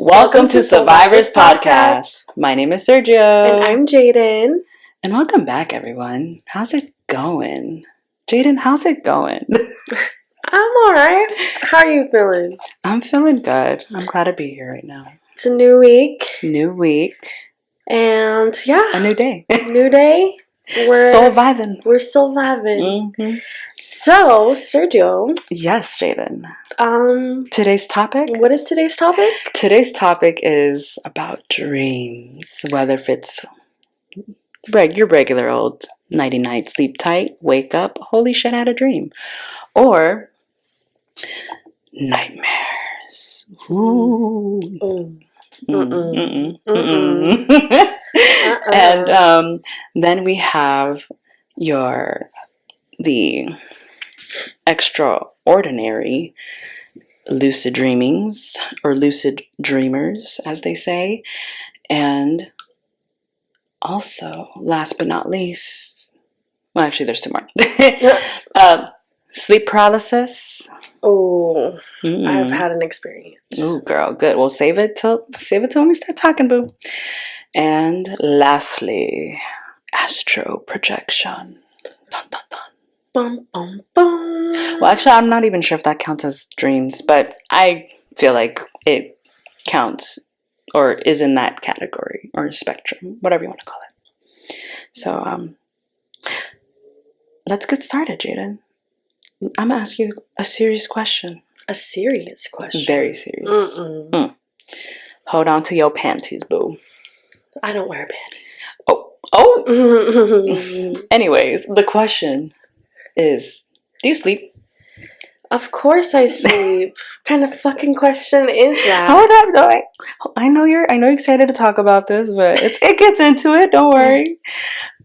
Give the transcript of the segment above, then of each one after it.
Welcome to SOULvivors Podcast. My name is Sergio. And I'm Jaden. And welcome back, everyone. How's it going? Jaden, how's it going? I'm alright. How are you feeling? I'm feeling good. I'm glad to be here right now. It's a new week. New week. And yeah. A new day. New day. We're SOULviving. We're SOULviving. Mm-hmm. So, Sergio. Yes, Jaden. Today's topic? What is today's topic? Today's topic is about dreams. Whether if it's your regular old nighty-night, sleep tight, wake up, holy shit, I had a dream. Or nightmares. Ooh. And then we have the extraordinary lucid dreamings, or lucid dreamers, as they say. And also, last but not least, well, actually, there's two more. Sleep paralysis. Oh, I've had an experience. Oh, girl, good. We'll save it till when we start talking, boo. And lastly, astral-projection. Dun, dun, dun. Bum, bum, bum. Well, actually, I'm not even sure if that counts as dreams, but I feel like it counts or is in that category or spectrum, whatever you want to call it. So, let's get started, Jaden. I'm going to ask you a serious question. A serious question? Very serious. Hold on to your panties, boo. I don't wear panties. Oh. Anyways, the question is, do you sleep? Of course I sleep. What kind of fucking question is that? Hold up, though. I know you're excited to talk about this, but it gets into it. Don't worry.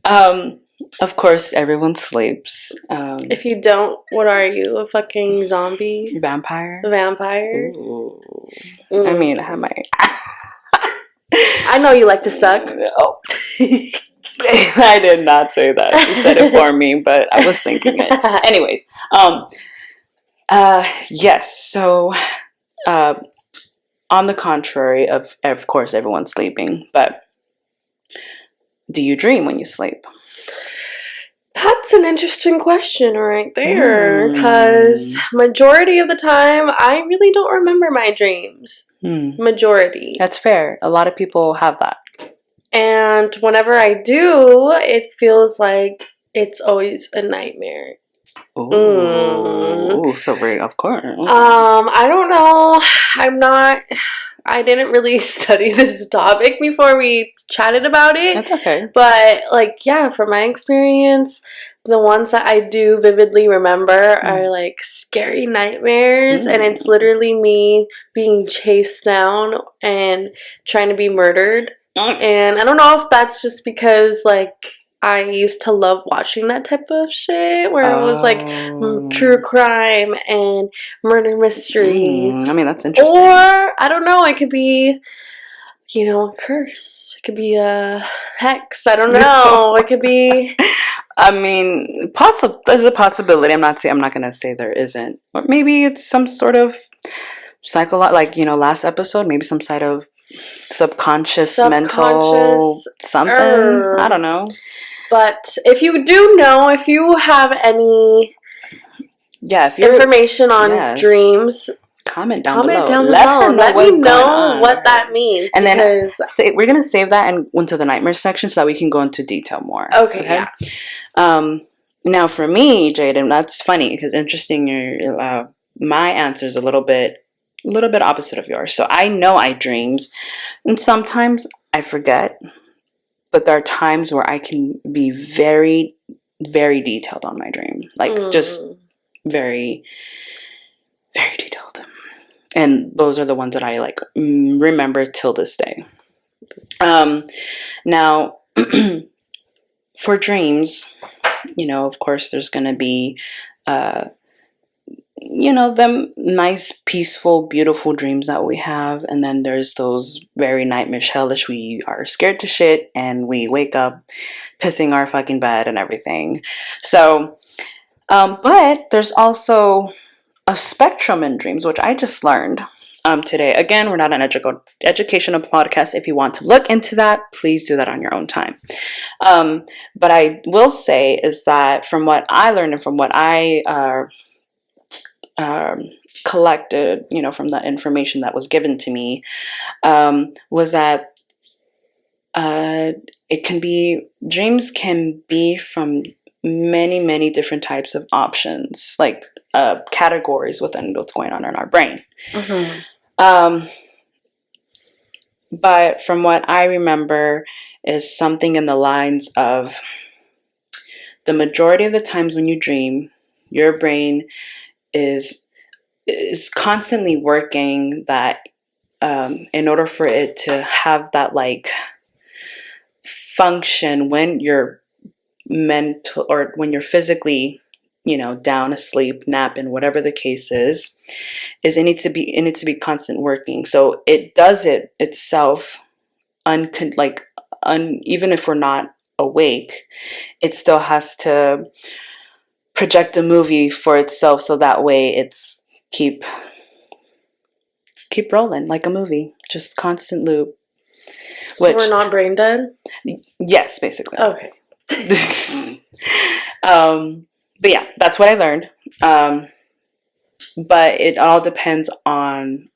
Of course, everyone sleeps. If you don't, what are you? A fucking zombie? Vampire? A vampire? Ooh. I mean, I might. I know you like to suck. Oh. I did not say that. You said it for me, but I was thinking it. Anyways, yes. So, on the contrary of course, everyone's sleeping, but do you dream when you sleep? That's an interesting question right there, because majority of the time, I really don't remember my dreams. Majority. That's fair. A lot of people have that. And whenever I do, it feels like it's always a nightmare. Ooh, so very, of course. I don't know. I didn't really study this topic before we chatted about it. That's okay. But, from my experience, the ones that I do vividly remember are, scary nightmares. And it's literally me being chased down and trying to be murdered. And I don't know if that's just because, I used to love watching that type of shit where it was true crime and murder mysteries. I mean, that's interesting. Or, I don't know, it could be, a curse. It could be a hex. I don't know. It could be. I mean, there's a possibility. I'm not going to say there isn't. Or maybe it's some sort of last episode, maybe some side of subconscious mental something. I don't know. But if you do know, if you have any information on dreams, comment down below. Let me know what that means. And then we're going to save that and into the nightmare section so that we can go into detail more. Okay? Yeah. Now for me, Jaden, that's funny because interesting. My answer is a little bit opposite of yours. So I know I dreams, and sometimes I forget, but there are times where I can be very, very detailed on my dream, just very, very detailed. And those are the ones that I remember till this day. Now, for dreams, of course, there's going to be them nice, peaceful, beautiful dreams that we have. And then there's those very nightmarish, hellish, we are scared to shit and we wake up pissing our fucking bed and everything. So, but there's also a spectrum in dreams, which I just learned. today. Again, we're not an educational podcast. If you want to look into that, please do that on your own time. But I will say is that from what I learned and from what I collected, from the information that was given to me, was that dreams can be from many, many different types of options, like categories within what's going on in our brain. But from what I remember is something in the lines of the majority of the times when you dream, your brain is constantly working that in order for it to have that like function when you're mental or when you're physically down asleep, napping, whatever the case is it needs to be constant working. So it does it itself even if we're not awake, it still has to project a movie for itself, so that way it's keep rolling like a movie, just constant loop. So we're not brain dead? Yes, basically. Okay. But yeah, that's what I learned. But it all depends on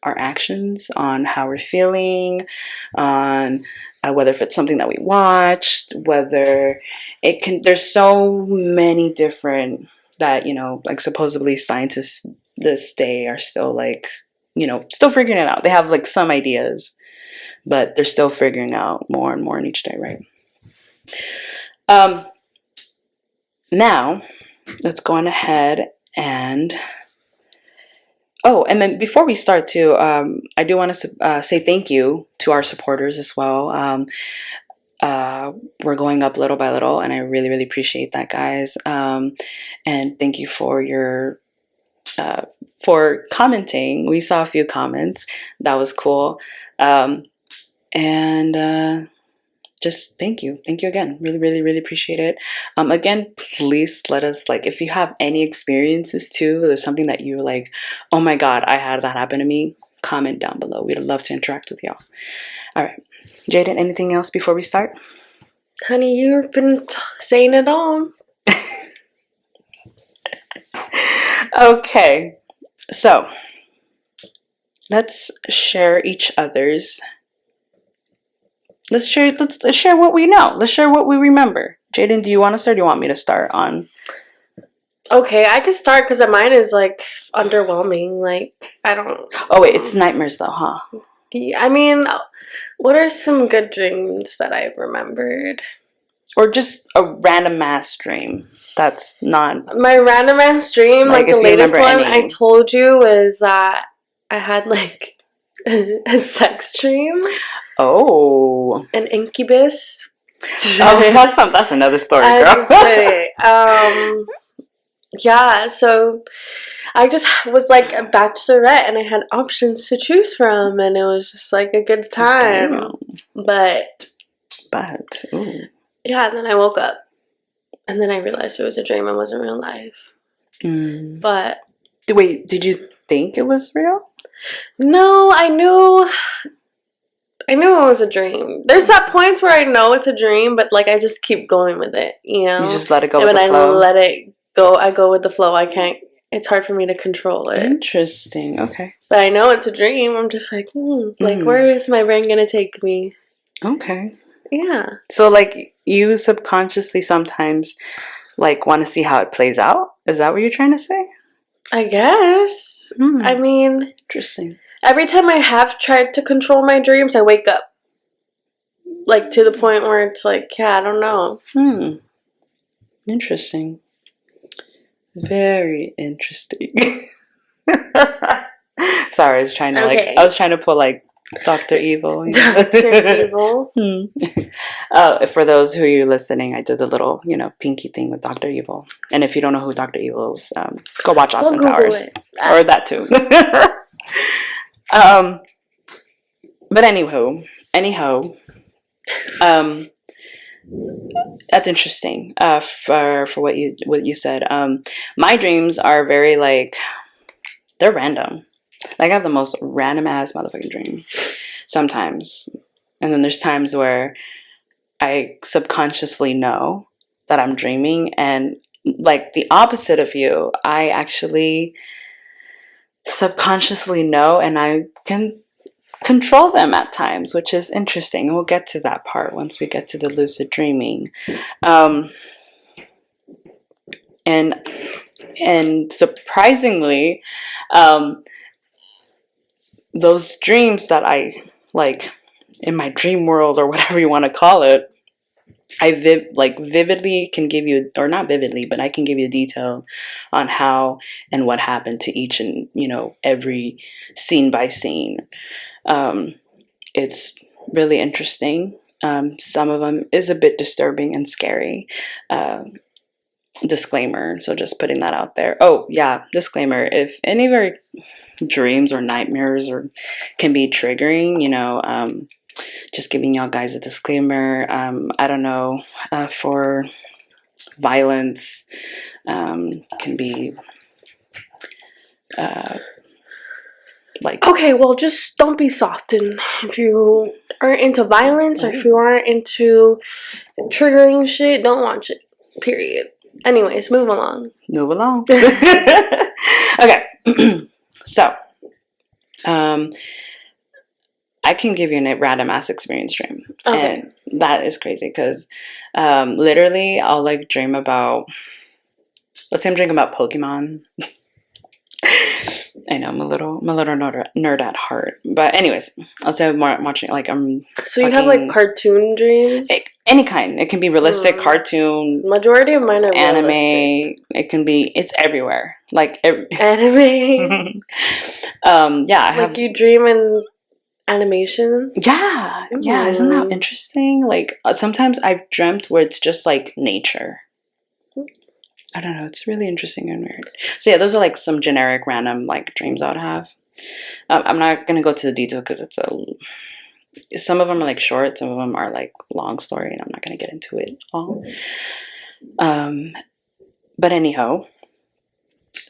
our actions, on how we're feeling, on whether if it's something that we watched, whether there's so many different that, like supposedly scientists this day are still like, still figuring it out. They have like some ideas, but they're still figuring out more and more in each day, right? Now, let's go on ahead and... Oh, and then before we start too, I do want to say thank you to our supporters as well. We're going up little by little, and I really, really appreciate that, guys. And thank you for for commenting. We saw a few comments. That was cool. Just thank you again. Really, really, really appreciate it. Again, please let us, like, if you have any experiences too, there's something that you're like, oh my god, I had that happen to me, comment down below. We'd love to interact with y'all. All right, Jaden, anything else before we start? Honey, you've been saying it all. Okay, so let's share each other's. Let's share what we know. Let's share what we remember. Jaden, do you want to start or do you want me to start on? Okay, I can start because mine is like underwhelming. Like, I don't... Oh, wait, it's nightmares though, huh? I mean, what are some good dreams that I've remembered? Or just a random ass dream. That's not... My random ass dream, like the latest one I told you, is that I had like a sex dream. Oh. An incubus. Oh, that's another story, girl. Yeah, so I just was like a bachelorette and I had options to choose from and it was just like a good time. Damn. But ooh. Yeah, and then I woke up and then I realized it was a dream and wasn't real life. But wait, did you think it was real? No, I knew it was a dream. There's that points where I know it's a dream, but like I just keep going with it, You just let it go with the flow. And when I let it go, I go with the flow. I can't. It's hard for me to control it. Interesting. Okay. But I know it's a dream. I'm just like, like where is my brain gonna take me? Okay. Yeah. So like you subconsciously sometimes like want to see how it plays out? Is that what you're trying to say? I guess. I mean, interesting. Every time I have tried to control my dreams, I wake up. Like, to the point where it's like, yeah, I don't know. Interesting. Very interesting. Sorry, I was trying to pull like Dr. Evil. Dr. Evil. For those who are listening, I did a little, pinky thing with Dr. Evil. And if you don't know who Dr. Evil is, go watch Austin Powers. Or that too. But anyhow, that's interesting. For what you said. My dreams are very like, they're random. Like I have the most random ass motherfucking dream sometimes. And then there's times where I subconsciously know that I'm dreaming, and like the opposite of you, I actually subconsciously know and I can control them at times, which is interesting. We'll get to that part once we get to the lucid dreaming. And surprisingly, those dreams that I like in my dream world or whatever you want to call it, I vividly can give you, or not vividly, but I can give you detail on how and what happened to each and every scene by scene. It's really interesting. Some of them is a bit disturbing and scary. Disclaimer, so just putting that out there. Oh yeah, disclaimer, if any of your dreams or nightmares or can be triggering, just giving y'all guys a disclaimer. I don't know, for violence, can be like, okay, well, just don't be soft. And if you aren't into violence or if you aren't into triggering shit, don't watch it, period. Anyways, move along. Okay. So I can give you a random ass experience dream. Okay. And that is crazy because literally I'll like dream about, let's say I'm dreaming about Pokemon. I know I'm a little nerd at heart, but anyways, I'll say I'm watching, like I'm. So you have like cartoon dreams? Any kind. It can be realistic, cartoon. Majority of mine are anime. Realistic. It can be. It's everywhere. Like anime. Yeah, I have. Like you dream in animation. Yeah, yeah. Isn't that interesting? Like sometimes I've dreamt where it's just like nature. I don't know. It's really interesting and weird. So yeah, those are like some generic random like dreams I would have. I'm not gonna go to the details because some of them are like short, some of them are like long story, and I'm not gonna get into it all. But anyhow,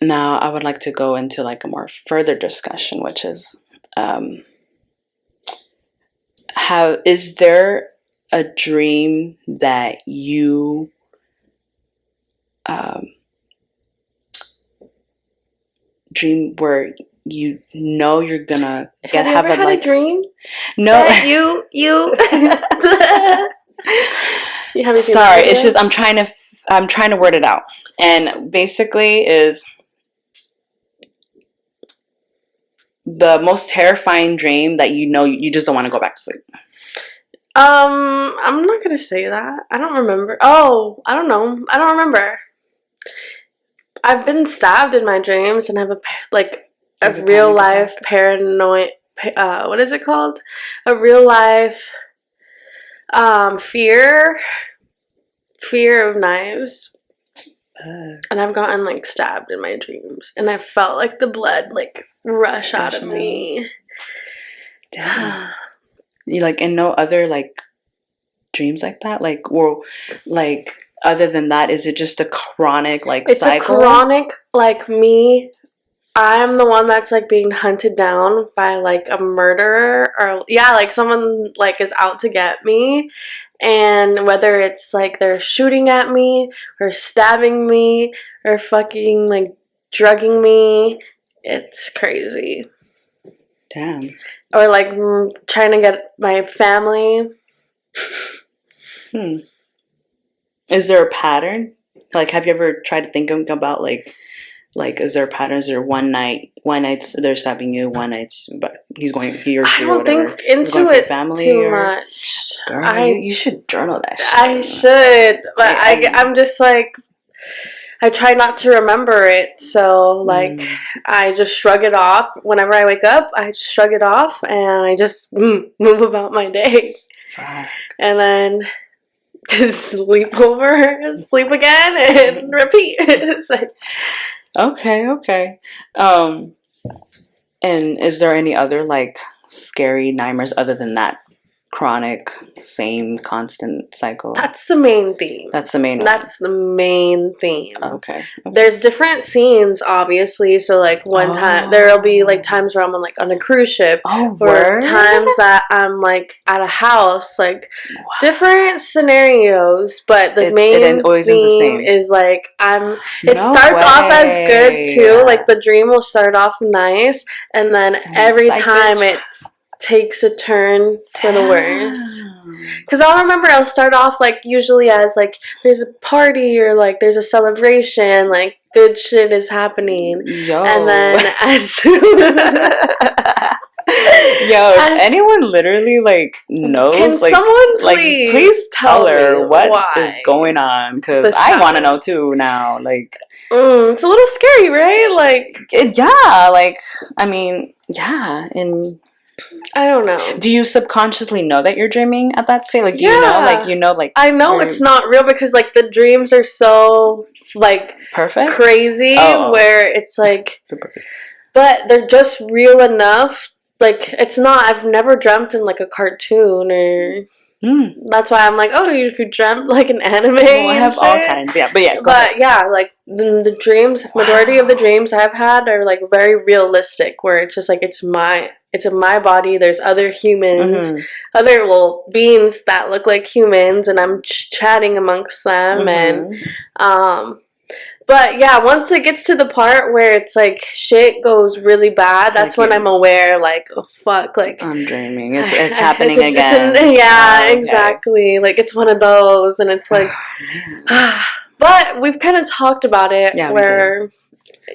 now I would like to go into like a more further discussion, which is is there a dream that you dream where you're gonna have a dream? No, you you haven't seen sorry, it's just I'm trying to word it out, and basically is the most terrifying dream that you just don't want to go back to sleep. I'm not gonna say that. I don't remember. Oh, I don't know. I don't remember. I've been stabbed in my dreams and have a real life paranoid. What is it called? A real life fear of knives. And I've gotten like stabbed in my dreams, and I felt like the blood like rush out of me. Damn. You like in no other like dreams like that? Like, or like other than that, is it just a chronic like it's cycle? A chronic like me. I'm the one that's like being hunted down by like a murderer, or like someone like is out to get me. And whether it's like they're shooting at me or stabbing me or fucking like drugging me, it's crazy. Damn. Or like trying to get my family. Is there a pattern? Like, have you ever tried to think about like is there patterns? Or one night they're stabbing you, one night but he or she I or whatever. I don't think into it family too much. Girl, you should journal that shit. I should, but I'm just like, I try not to remember it, so like I just shrug it off. Whenever I wake up, I shrug it off and I just move about my day. Fuck. And then just sleep again and repeat. It's like, okay. And is there any other like scary nightmares other than that chronic, same constant cycle. That's the main theme. That's the main one. That's the main theme. Okay. There's different scenes, obviously. So, like, one time, there'll be, like, times where I'm, like, on a cruise ship. Oh, or word? times that I'm, like, at a house. Like, Wow. different scenarios. But the main theme is, like, it starts off as good, too. Like, the dream will start off nice. And then every time it takes a turn to the worst. Because I'll remember I'll start off, like, usually as, like, there's a party or, like, there's a celebration, like, good shit is happening. Yo. And then as anyone literally, like, knows, can like, someone please tell her what is why going on, because I want to know too now. Like, it's a little scary, right? Like, yeah, like, I mean, yeah, and I don't know. Do you subconsciously know that you're dreaming at that state? Like, do you know? Like, like, I know it's not real because, like, the dreams are so, like, perfect, crazy, where it's like, but they're just real enough. Like, it's not. I've never dreamt in, like, a cartoon or. That's why I'm like, oh, if you dreamt like an anime, I have all kinds, yeah. But yeah, like the dreams, majority of the dreams I've had are like very realistic, where it's just like it's in my body. There's other humans, other beings that look like humans, and I'm chatting amongst them, and But yeah, once it gets to the part where it's like shit goes really bad, that's when I'm aware, like, oh fuck, like I'm dreaming. It's happening again. Exactly. Like, it's one of those, and it's like, but we've kind of talked about it, where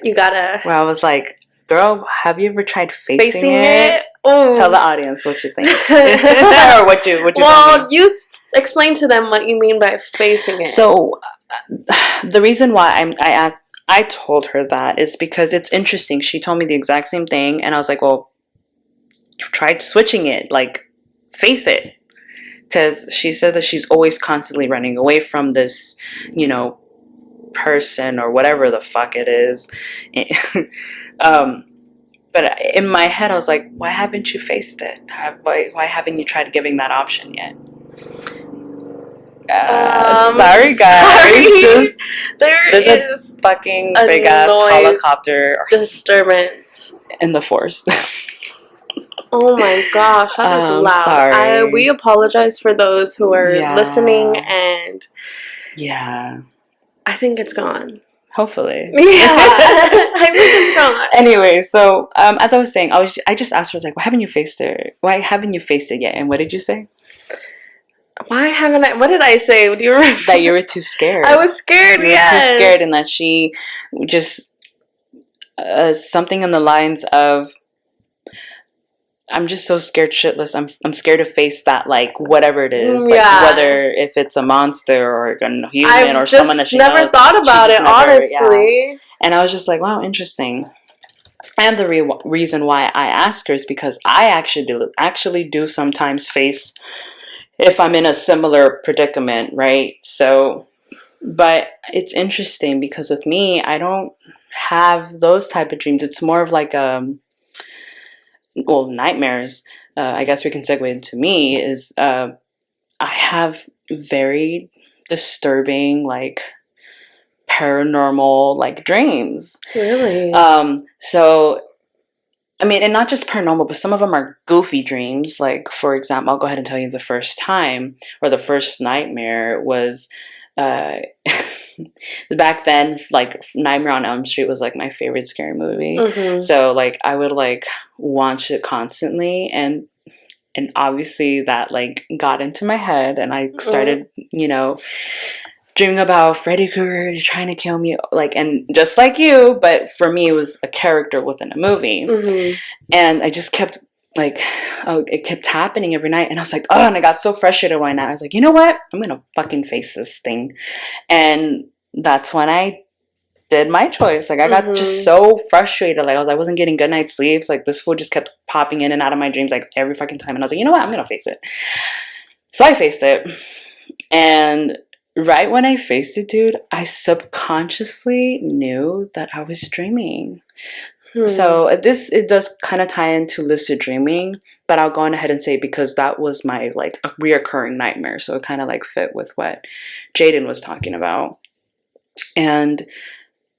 you gotta. Where I was like, girl, have you ever tried facing it? Oh. Tell the audience what you think, or what you. Well, you explain to them what you mean by facing it. So. The reason why I told her that is because it's interesting. She told me the exact same thing, and I was like, well, try switching it, like, face it. Because she said that she's always constantly running away from this, person or whatever the fuck it is. But in my head, I was like, why haven't you faced it? Why haven't you tried giving that option yet? Sorry guys. There's a fucking big ass helicopter disturbance in the forest. Oh my gosh, that is loud. Sorry. We apologize for those who are listening, and I think it's gone. Hopefully. Yeah, I think it's gone. Anyway, so as I was saying, I just asked her, I was like, why haven't you faced it? Why haven't you faced it yet? And what did you say? Why haven't I? What did I say? Do you remember? That you were too scared. I was scared. You were too scared, and that she just something in the lines of, I'm just so scared shitless. I'm scared to face that, like, whatever it is, like, whether if it's a monster or a human or someone that she knows. I've never thought about it, honestly. Yeah. And I was just like, wow, interesting. And the reason why I ask her is because I actually do sometimes face, if I'm in a similar predicament, right? So, but it's interesting because with me, I don't have those type of dreams. It's more of like nightmares. I guess we can segue into me is I have very disturbing, like, paranormal, like, dreams. Really? So, I mean, and not just paranormal, but some of them are goofy dreams. Like, for example, I'll go ahead and tell you the first time, or the first nightmare was, back then, like, Nightmare on Elm Street was, like, my favorite scary movie. So, like, I would, like, watch it constantly, and obviously that, like, got into my head, and I started, dreaming about Freddy Krueger trying to kill me, like, and just like you, but for me, it was a character within a movie. And I just kept, like, it kept happening every night, and I was like, oh, and I got so frustrated one night. I was like, you know what? I'm gonna fucking face this thing. And that's when I did my choice. Like, I got just so frustrated. Like, I wasn't getting good night's sleeps. Like, this fool just kept popping in and out of my dreams, like, every fucking time. And I was like, you know what? I'm gonna face it. So I faced it, and right when I faced it, dude, I subconsciously knew that I was dreaming. So it does kind of tie into lucid dreaming, but I'll go on ahead and say because that was my like a reoccurring nightmare, so it kind of like fit with what Jaden was talking about. And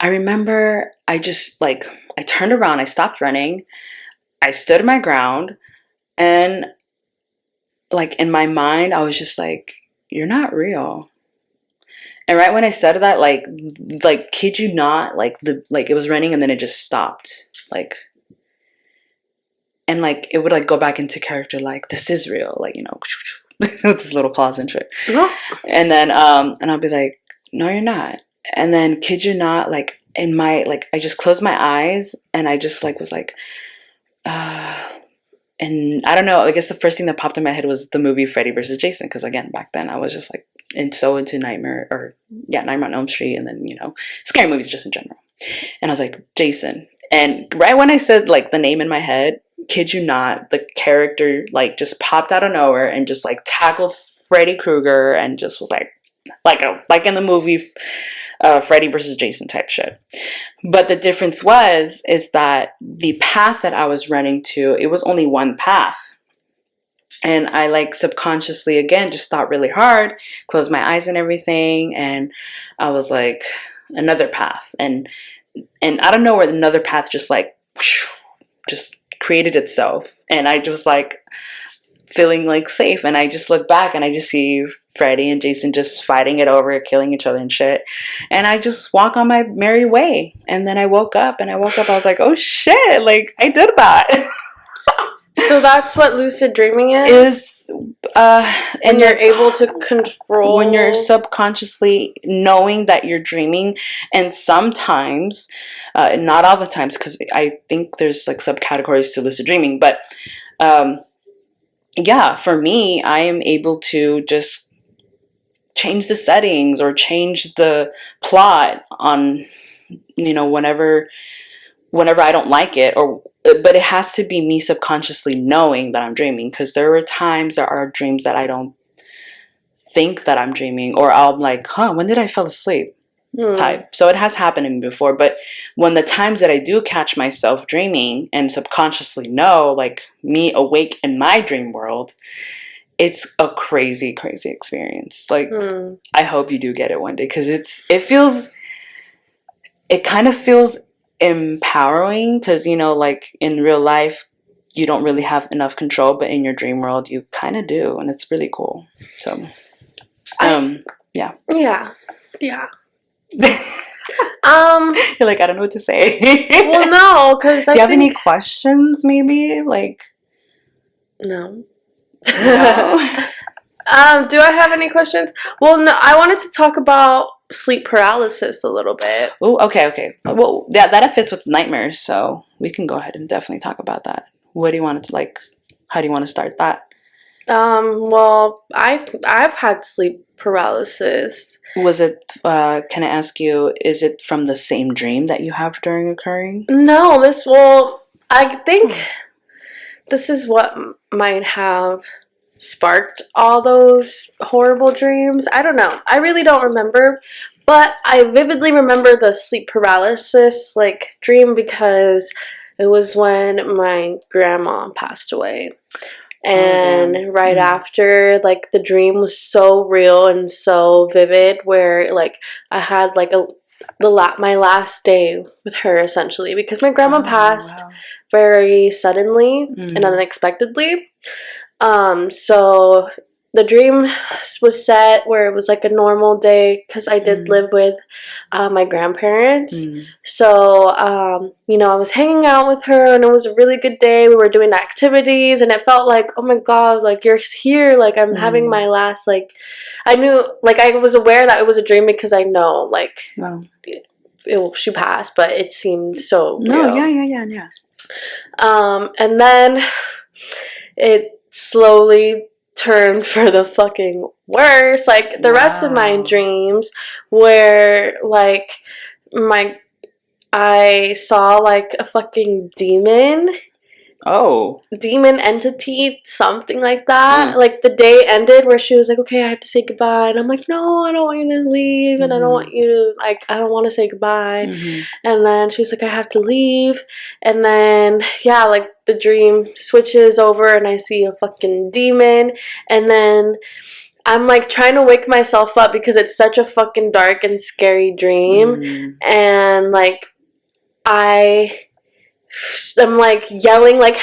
I remember I just like I turned around, I stopped running, I stood my ground, and like in my mind I was just like, "You're not real." And right when I said that, like kid you not, like it was raining and then it just stopped, like, and like it would like go back into character, like this is real, like with this little claws and shit, and then and I'll be like, no, you're not, and then kid you not, like in my like I just closed my eyes and I just like was like, and I don't know, I guess the first thing that popped in my head was the movie Freddy versus Jason, because again back then I was just like so into Nightmare on Elm Street, and then scary movies just in general, and I was like Jason, and right when I said like the name in my head, kid you not, the character like just popped out of nowhere and just like tackled Freddy Krueger and just was like in the movie Freddy versus Jason type shit. But the difference is that the path that I was running to, it was only one path. And I like subconsciously again just thought really hard, closed my eyes and everything, and I was like another path, and I don't know where another path just like just created itself, and I just like feeling like safe, and I just look back and I just see Freddy and Jason just fighting it over, killing each other and shit, and I just walk on my merry way. And then I woke up, I was like, oh shit, like I did that. So that's what lucid dreaming is and you're able to control, when you're subconsciously knowing that you're dreaming. And sometimes not all the times, because I think there's like subcategories to lucid dreaming, but yeah, for me, I am able to just change the settings or change the plot on whenever I don't like it, but it has to be me subconsciously knowing that I'm dreaming, because there are dreams that I don't think that I'm dreaming, or I'm like, when did I fall asleep type. So it has happened to me before. But when the times that I do catch myself dreaming and subconsciously know, like me awake in my dream world, it's a crazy, crazy experience. Like I hope you do get it one day, because it kind of feels empowering, because like in real life you don't really have enough control, but in your dream world you kind of do, and it's really cool. So yeah you're like, I don't know what to say. Well, no, because do you have any questions maybe, like? No. Do I have any questions? Well, no, I wanted to talk about sleep paralysis a little bit. Oh, okay. Well, that fits with nightmares, so we can go ahead and definitely talk about that. What do you want it to like? How do you want to start that? Well, I've had sleep paralysis. Was it? Can I ask you? Is it from the same dream that you have during occurring? No, I think this is what might have sparked all those horrible dreams. I don't know. I really don't remember, but I vividly remember the sleep paralysis like dream, because it was when my grandma passed away. And right after, like, the dream was so real and so vivid, where like I had like my last day with her, essentially, because my grandma passed very suddenly and unexpectedly. So the dream was set where it was like a normal day, because I did live with my grandparents. So, I was hanging out with her, and it was a really good day. We were doing activities, and it felt like, oh my God, like, you're here. Like, I'm having my last, like, I knew, like, I was aware that it was a dream, because I know, like, she passed, but it seemed so real. Yeah. And then it slowly turned for the fucking worse, like the rest of my dreams, where like I saw like a fucking demon, Oh. demon entity, something like that. Like the day ended where she was like, okay, I have to say goodbye, and I'm like, no, I don't want you to leave, and I don't want you to, like, I don't want to say goodbye. And then she's like, I have to leave, and then yeah, like the dream switches over and I see a fucking demon, and then I'm like trying to wake myself up because it's such a fucking dark and scary dream. And like I'm like yelling, like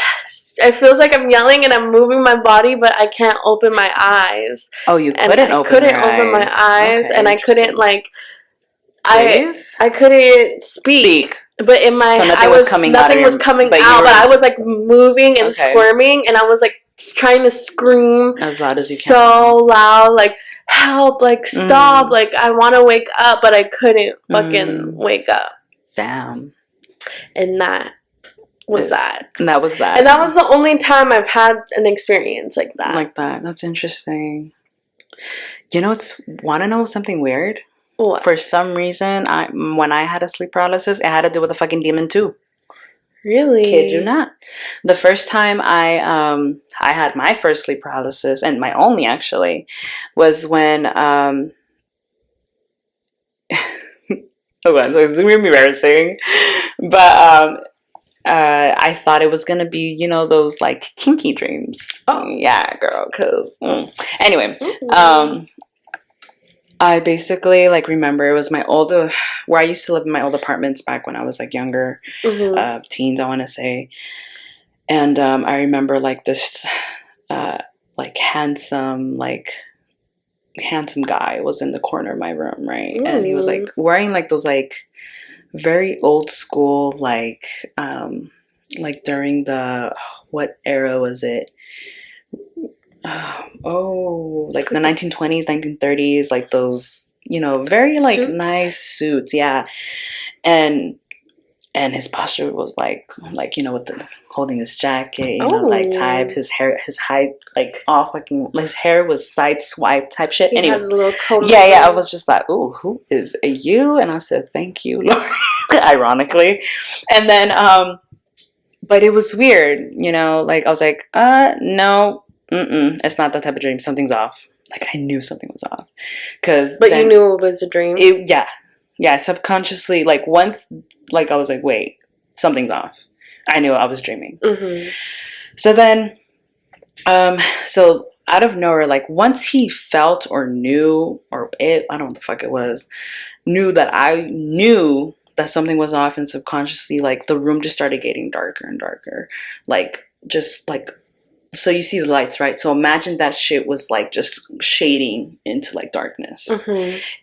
it feels like I'm yelling and I'm moving my body, but I can't open my eyes. Oh, you couldn't and I open couldn't your open my eyes, Okay, and I couldn't like breathe? I couldn't speak. But in my So nothing I was was coming nothing out was coming out, but I was like moving and squirming, and I was like trying to scream as loud as you can. So loud, like help, like stop, like I want to wake up, but I couldn't fucking wake up. Damn. And that was that. And that was that. And that was the only time I've had an experience like that. Like that. That's interesting. You know, want to know something weird? What? For some reason, when I had a sleep paralysis, it had to do with a fucking demon too. Really? Kid you not. The first time I had my first sleep paralysis, and my only actually, was when oh god, so it's gonna be embarrassing. But I thought it was gonna be, you know, those like kinky dreams. Oh yeah, girl. Cause anyway, I basically like remember it was my where I used to live in my old apartments back when I was like younger, teens, I want to say. And I remember like this like handsome guy was in the corner of my room, right? And he was like wearing like those like very old school like during the what era was it? Like the 1920s, 1930s, like those, you know, very like suits? Nice suits, yeah. And his posture was like you know, with the holding his jacket, you know, like type his hair, his height, like all fucking, his hair was side swipe type shit. He anyway, had a little coat. Yeah, I was just like, ooh, who is you? And I said, thank you, Lord, ironically. And then, but it was weird, you know, like I was like, no. It's not that type of dream. Something's off. Like I knew something was off. But you knew it was a dream? Yeah, subconsciously, like once, like I was like, wait, something's off. I knew I was dreaming. So then, so out of nowhere, like once he felt or knew, or I don't know what the fuck it was, knew that I knew that something was off, and subconsciously, like the room just started getting darker and darker. Like, just like, so you see the lights, right? So imagine that shit was like just shading into like darkness,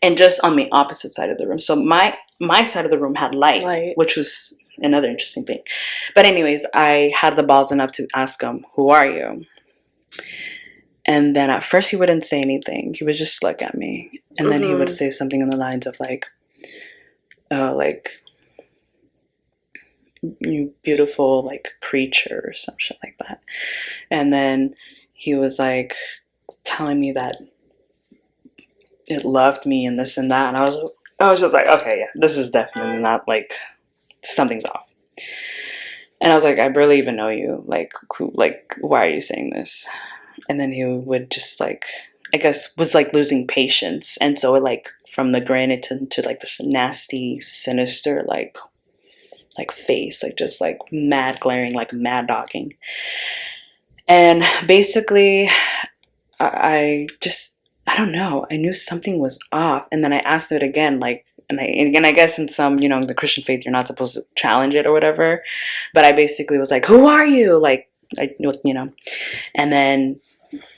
and just on the opposite side of the room. So my side of the room had light, which was another interesting thing. But anyways, I had the balls enough to ask him, "Who are you?" And then at first he wouldn't say anything. He would just look at me, and then he would say something in the lines of like, you beautiful like creature or some shit like that. And then he was like telling me that it loved me and this and that, and I was just like, okay, yeah, this is definitely not, like, something's off. And I was like, I barely even know you, like why are you saying this? And then he would just like, I guess was like losing patience, and so it like from the grin it turned to like this nasty, sinister like face, like just like mad glaring, like mad dogging. And basically I don't know, I knew something was off. And then I asked it again, like, and I guess in some, you know, the Christian faith you're not supposed to challenge it or whatever, but I basically was like, who are you? Like, you know. And then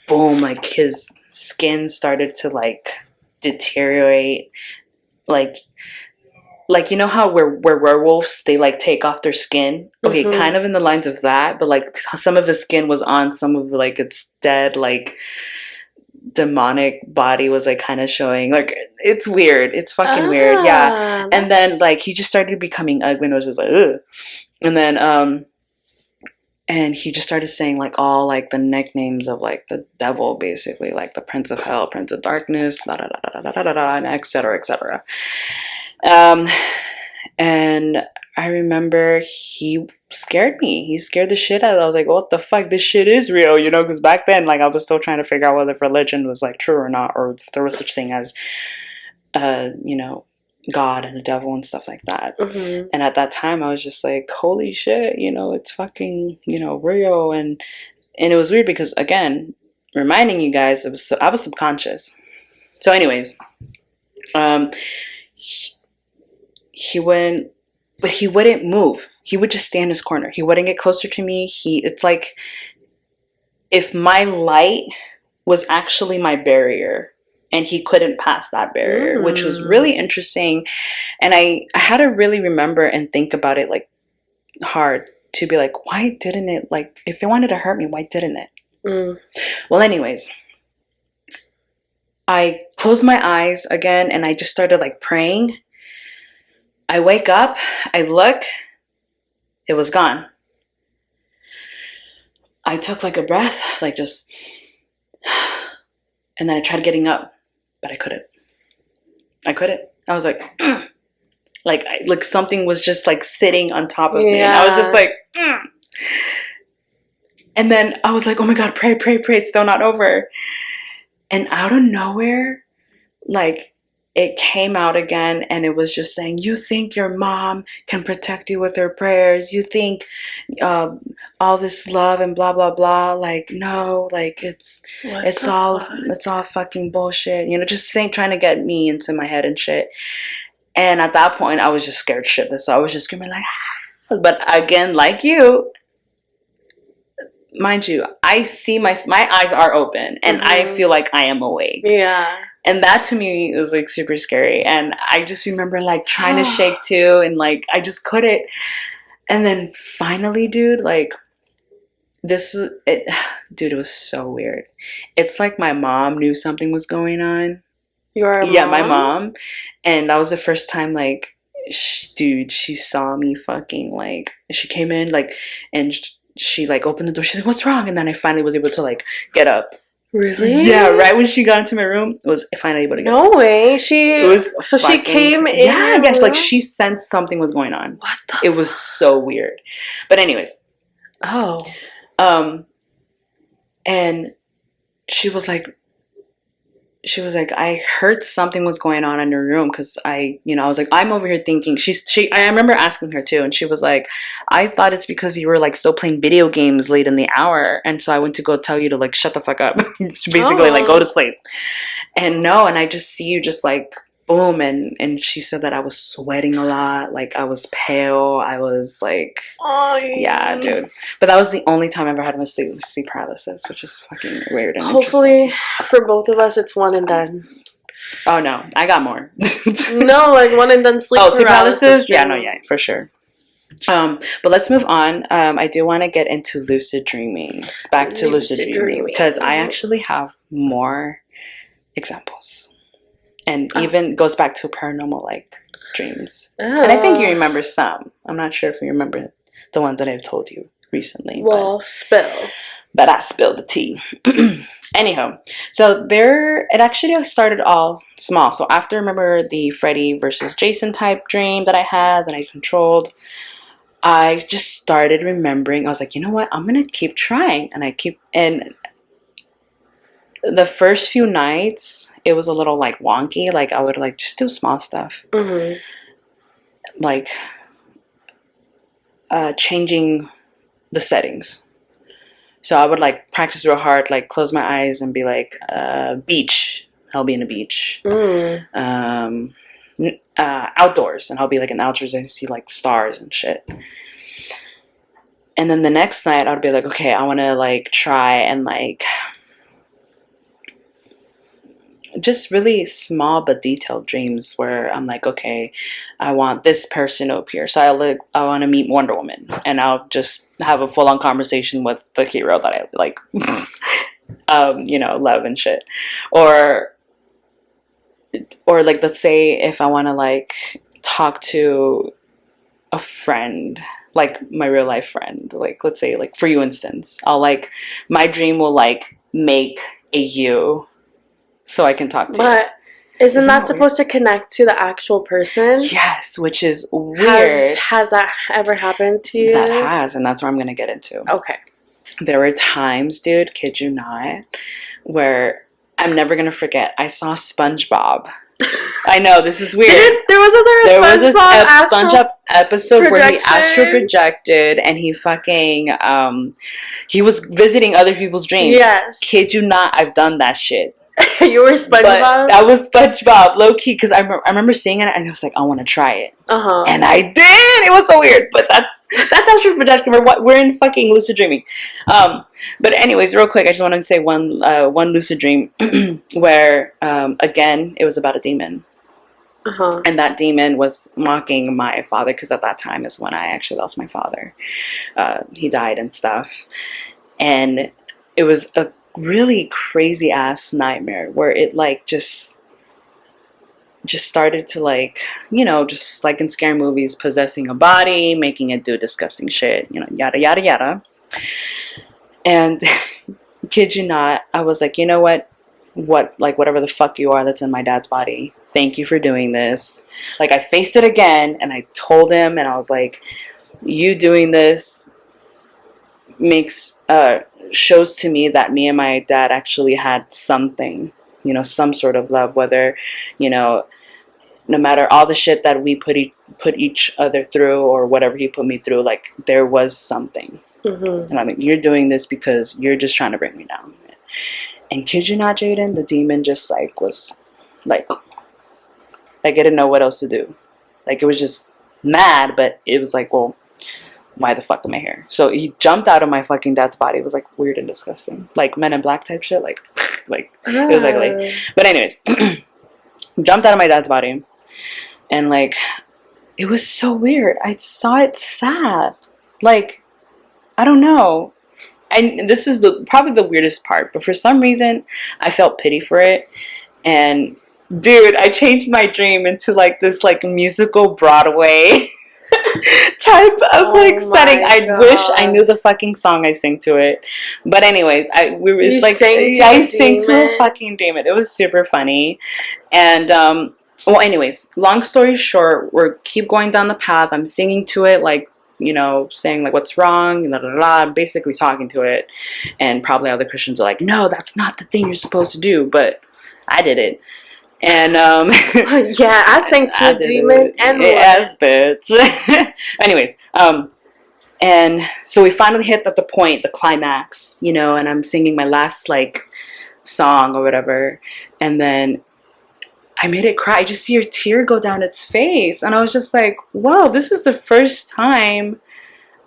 boom, like his skin started to like deteriorate, like you know how where werewolves, they like take off their skin? Okay, kind of in the lines of that, but like some of his skin was on, some of like its dead like demonic body was like kind of showing. Like it's weird, it's fucking weird. Yeah. And then like he just started becoming ugly, and I was just like, ugh. And then and he just started saying like all like the nicknames of like the devil, basically, like the Prince of Hell, Prince of Darkness, da da da da da da da, and etc. etc. And I remember he scared me. He scared the shit out of it. I was like, what the fuck? This shit is real, you know? Because back then, like, I was still trying to figure out whether religion was, like, true or not, or if there was such thing as, you know, God and the devil and stuff like that. Mm-hmm. And at that time, I was just like, holy shit, you know, it's fucking, you know, real. And it was weird because, again, reminding you guys, I was subconscious. So anyways, he went, but he wouldn't move. He would just stay in his corner. He wouldn't get closer to me. It's like if my light was actually my barrier and he couldn't pass that barrier, which was really interesting. And I had to really remember and think about it like hard to be like, why didn't it, like, if it wanted to hurt me, why didn't it? Well, anyways, I closed my eyes again and I just started like praying. I wake up, I look, it was gone. I took like a breath, like just, and then I tried getting up, but I couldn't. I was like, like something was just like sitting on top of me. And I was just like, and then I was like, oh my God, pray, it's still not over. And out of nowhere, like, it came out again and it was just saying, you think your mom can protect you with her prayers? You think all this love and blah, blah, blah. Like, no, like it's all fucking bullshit. You know, just trying to get me into my head and shit. And at that point, I was just scared shitless. So I was just screaming like, ah. But again, like you, mind you, I see my eyes are open and I feel like I am awake. Yeah. And that to me is like super scary. And I just remember like trying to shake too. And like, I just couldn't. And then finally, dude, like it was so weird. It's like my mom knew something was going on. Your mom? Yeah, my mom. And that was the first time, like, she saw me fucking, like, she came in, like, and she like opened the door. She's like, what's wrong? And then I finally was able to like get up. Really? Yeah, right when she got into my room, it was finally able to get up. No way. She came in. Yeah, like she sensed something was going on. What the? It was so weird. But anyways. Oh. And she was like, I heard something was going on in her room because I was like, I'm over here thinking I remember asking her too, and she was like, I thought it's because you were like still playing video games late in the hour, and so I went to go tell you to like shut the fuck up. Basically, like go to sleep. And no, and I just see you just like boom, and she said that I was sweating a lot, like I was pale, I was like, yeah, dude. But that was the only time I ever had my sleep paralysis, which is fucking weird and hopefully for both of us it's one and done. Oh no, I got more. No, like one and done sleep paralysis. Yeah, no, yeah, for sure. But let's move on. I do want to get into lucid dreaming. Back to lucid dreaming because I actually have more examples. And even goes back to paranormal like dreams. And I think you remember some. I'm not sure if you remember the ones that I've told you recently. Well, spill. But I spilled the tea. Anyhow, so it actually started all small. So after, remember the Freddy versus Jason type dream that I had, that I controlled, I just started remembering. I was like, you know what? I'm going to keep trying. And the first few nights, it was a little like wonky. Like I would like just do small stuff. Mm-hmm. Like changing the settings. So I would like practice real hard, like close my eyes and be like, beach. I'll be in a beach. Outdoors. And I'll be like in outdoors and see like stars and shit. And then the next night I'd be like, okay, I want to like try and like just really small but detailed dreams where I'm like, okay, I want this person up here. So I want to meet Wonder Woman, and I'll just have a full-on conversation with the hero that I like, love and shit. Or like, let's say if I want to like talk to a friend, like my real life friend, like let's say like for you instance, I'll like, my dream will like make a you so I can talk to you. Isn't that supposed to connect to the actual person? Yes, which is weird. Has that ever happened to you? That has, and that's what I'm going to get into. Okay. There were times, dude, kid you not, where I'm never going to forget. I saw SpongeBob. I know, this is weird. There was a SpongeBob episode where he astral projected and he fucking, he was visiting other people's dreams. Yes. Kid you not, I've done that shit. You were SpongeBob? But that was SpongeBob, low key, because I remember seeing it and I was like, I want to try it. And I did. It was so weird, but that's astral projection. We're in fucking lucid dreaming. But anyways, real quick, I just want to say one lucid dream where again it was about a demon. And that demon was mocking my father, because at that time is when I actually lost my father. He died and stuff, and it was a really crazy ass nightmare where it like just started to, like, you know, just like in scary movies, possessing a body, making it do disgusting shit, you know, yada yada yada. And kid you not, I was like, you know what, like, whatever the fuck you are that's in my dad's body, thank you for doing this. Like, I faced it again and I told him, and I was like, you doing this shows to me that me and my dad actually had something, you know, some sort of love, whether, you know, no matter all the shit that we put each other through, or whatever he put me through, like, there was something. And I mean, you're doing this because you're just trying to bring me down. And kid you not, Jaden, the demon just like was like I didn't know what else to do. Like, it was just mad, but it was like, well, why the fuck am I here? So he jumped out of my fucking dad's body. It was like weird and disgusting, like Men in Black type shit. Like it was like, but anyways, jumped out of my dad's body, and like, it was so weird. I saw it sad, like, I don't know. And this is probably the weirdest part, but for some reason I felt pity for it. And dude, I changed my dream into like this like musical Broadway type of like setting. I wish I knew the fucking song I sing to it. But anyways, I sang to a fucking demon. It was super funny. And well, anyways, long story short, we keep going down the path. I'm singing to it, like, you know, saying like what's wrong, blah, blah, blah, basically talking to it. And probably other Christians are like, no, that's not the thing you're supposed to do, but I did it. And yeah, I sang to a demon and yes, bitch. Anyways, and so we finally hit at the point, the climax, you know, and I'm singing my last like song or whatever, and then I made it cry. I just see a tear go down its face, and I was just like, whoa, this is the first time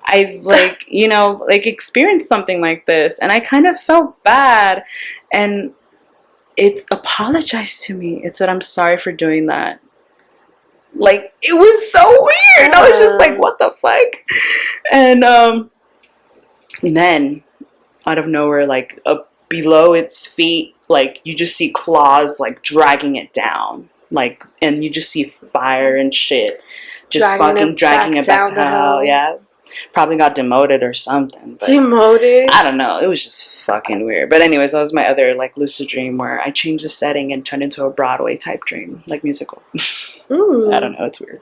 I've like, you know, like experienced something like this, and I kind of felt bad, and it apologized to me. It said, I'm sorry for doing that. Like, it was so weird. I was just like, what the fuck? And then out of nowhere, like below its feet, like you just see claws like dragging it down, like, and you just see fire and shit, just fucking dragging it back to hell. Yeah. Probably got demoted or something. Demoted? I don't know. It was just fucking weird. But anyways, that was my other like lucid dream where I changed the setting and turned into a Broadway type dream, like musical. I don't know. It's weird.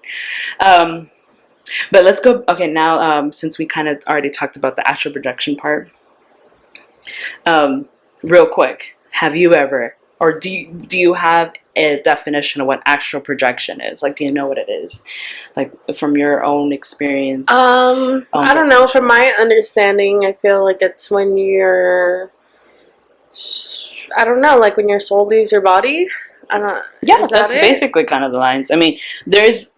But let's go. Okay, now since we kind of already talked about the astral projection part, real quick, have you ever, or do you have a definition of what astral projection is? Like, do you know what it is? Like, from your own experience? I don't know. From my understanding, I feel like it's when you're, I don't know, like when your soul leaves your body. I don't. Yeah, that's basically kind of the lines. I mean, there's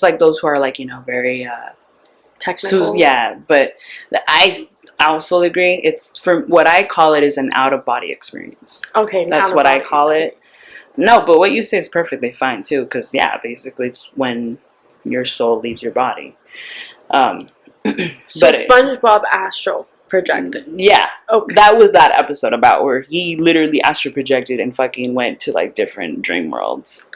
like those who are like, you know, very technical. Yeah, but I also agree. It's, for what I call it, is an out of body experience. Okay, that's what I call it. No, but what you say is perfectly fine too, because yeah, basically it's when your soul leaves your body. So SpongeBob astral projected. Yeah, okay. That was that episode about where he literally astral projected and fucking went to like different dream worlds.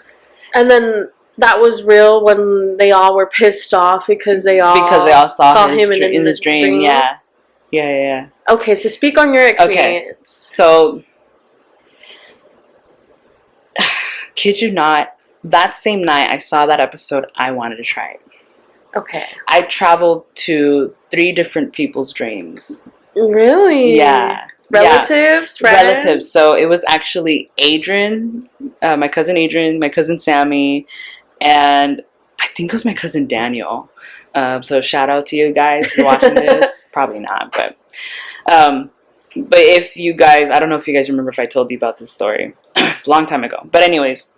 And then that was real when they all were pissed off because they all saw him in his dream. Yeah. Okay, so speak on your experience. Okay. So Kid you not, that same night I saw that episode, I wanted to try it. Okay. I traveled to 3 different people's dreams. Really? Yeah. Relatives? Yeah. Friends? Relatives. So it was actually Adrian, my cousin Adrian, my cousin Sammy, and I think it was my cousin Daniel. So shout out to you guys for watching this. Probably not, but if you guys, I don't know if you guys remember if I told you about this story. It's a long time ago. But anyways,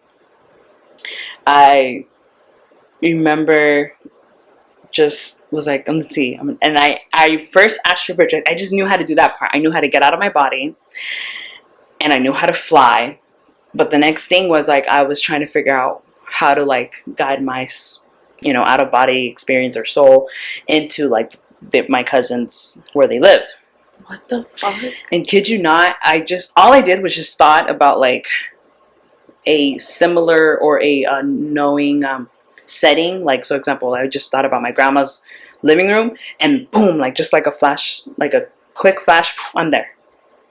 I remember just was like, let's see. And I first astral project. I just knew how to do that part. I knew how to get out of my body. And I knew how to fly. But the next thing was like, I was trying to figure out how to like guide my, out of body experience or soul into like my cousins where they lived. What the fuck? And kid you not, all I did was just thought about like a similar or a knowing setting. Like, so example, I just thought about my grandma's living room and boom, like just like a flash, like a quick flash, I'm there.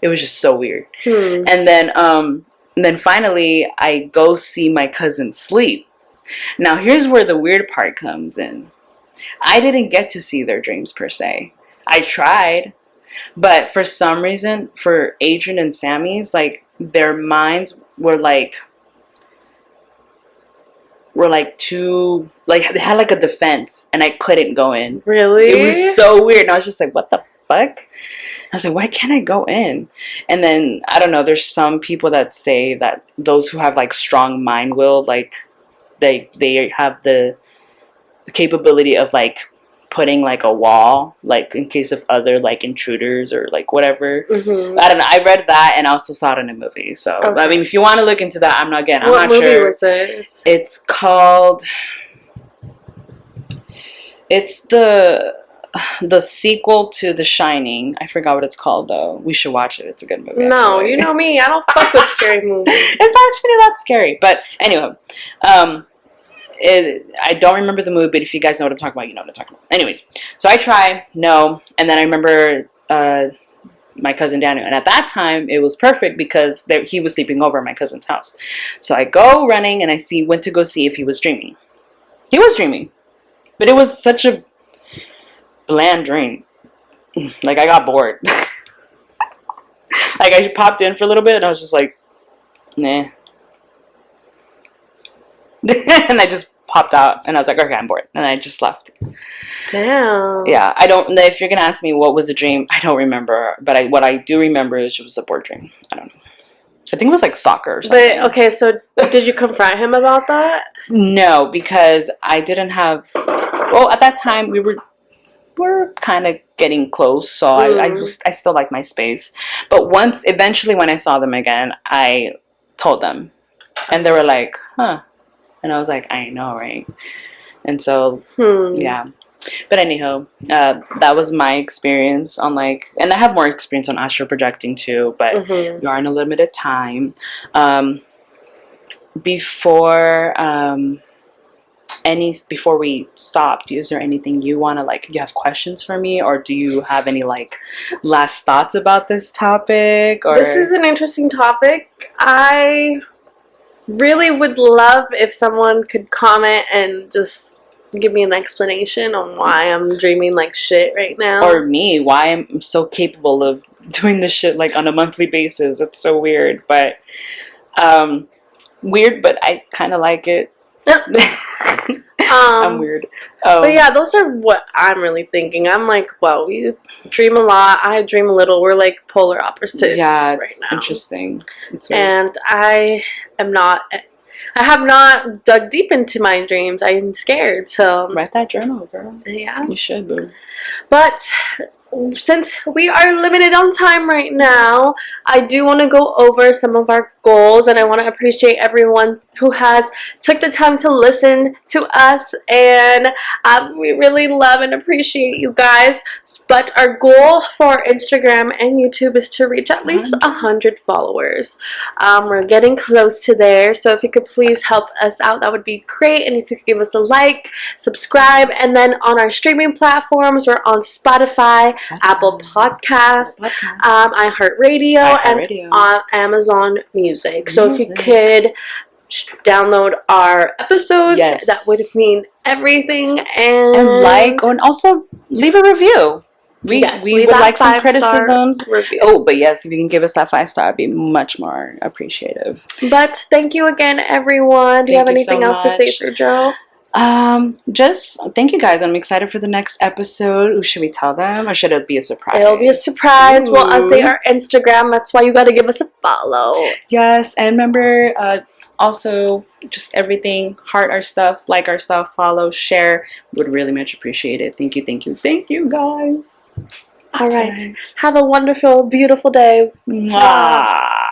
It was just so weird. And then finally I go see my cousin sleep. Now here's where the weird part comes in. I didn't get to see their dreams per se. I tried. But for some reason, for Adrian and Sammy's, like, their minds were too, like, they had like a defense, and I couldn't go in. Really? It was so weird. And I was just like, what the fuck? I was like, why can't I go in? And then, I don't know, there's some people that say that those who have, like, strong mind will, like, they have the capability of, like, putting like a wall, like in case of other like intruders or like whatever. I don't know. I read that and I also saw it in a movie. So okay. I mean, if you want to look into that, I'm not sure. What movie was this? It's called. It's the sequel to The Shining. I forgot what it's called though. We should watch it. It's a good movie. No, actually. You know me. I don't fuck with scary movies. It's actually not scary, but anyway. I don't remember the movie, but if you guys know what I'm talking about, you know what I'm talking about. Anyways, so I try, no, and then I remember my cousin Daniel, and at that time it was perfect because he was sleeping over at my cousin's house. So I go running and went to go see if he was dreaming. He was dreaming, but it was such a bland dream. Like I got bored. Like I popped in for a little bit and I was just like, nah. And I just popped out and I was like, okay, I'm bored. And I just left. Damn. Yeah, if you're going to ask me what was a dream, I don't remember. But what I do remember is it was a bored dream. I don't know. I think it was like soccer or something. But, okay, so did you confront him about that? No, because I didn't have... Well, at that time, we were kind of getting close. So I still like my space. But eventually when I saw them again, I told them. And they were like, huh. And I was like, I know, right? And so, yeah. But anyhow, that was my experience on and I have more experience on astral projecting too, but you are in a limited time. Before we stopped, is there anything you want to you have questions for me, or do you have any last thoughts about this topic? Or this is an interesting topic. I really would love if someone could comment and just give me an explanation on why I'm dreaming like shit right now. Or me, why I'm so capable of doing this shit on a monthly basis. It's so weird, but I kind of like it. I'm weird. But yeah, those are what I'm really thinking. I'm like, well, you dream a lot, I dream a little. We're like polar opposites. Yeah, it's right now. Interesting. It's and I have not dug deep into my dreams. I'm scared, so write that journal, girl. Yeah, you should, boo. But since we are limited on time right now, I do want to go over some of our goals, and I want to appreciate everyone who has took the time to listen to us, and we really love and appreciate you guys. But our goal for Instagram and YouTube is to reach at least 100 followers. We're getting close to there, so if you could please help us out, that would be great. And if you could give us a like, subscribe, and then on our streaming platforms, we're on Spotify, Apple Podcasts, iHeartRadio, and on Amazon Music. So if you could download our episodes. Yes. That would mean everything. And like, and also leave a review. We would like some criticisms. Review. Oh, but yes, if you can give us that 5-star, I'd be much more appreciative. But thank you again, everyone. Do you have anything else to say, Sergio? Just thank you guys. I'm excited for the next episode. Should we tell them, or should it be a surprise? It'll be a surprise. Ooh. We'll update our Instagram. That's why you got to give us a follow. Yes, and remember, also just everything, heart our stuff, like our stuff, follow, share. Would really much appreciate it. Thank you guys. All right. Have a wonderful, beautiful day. Mwah.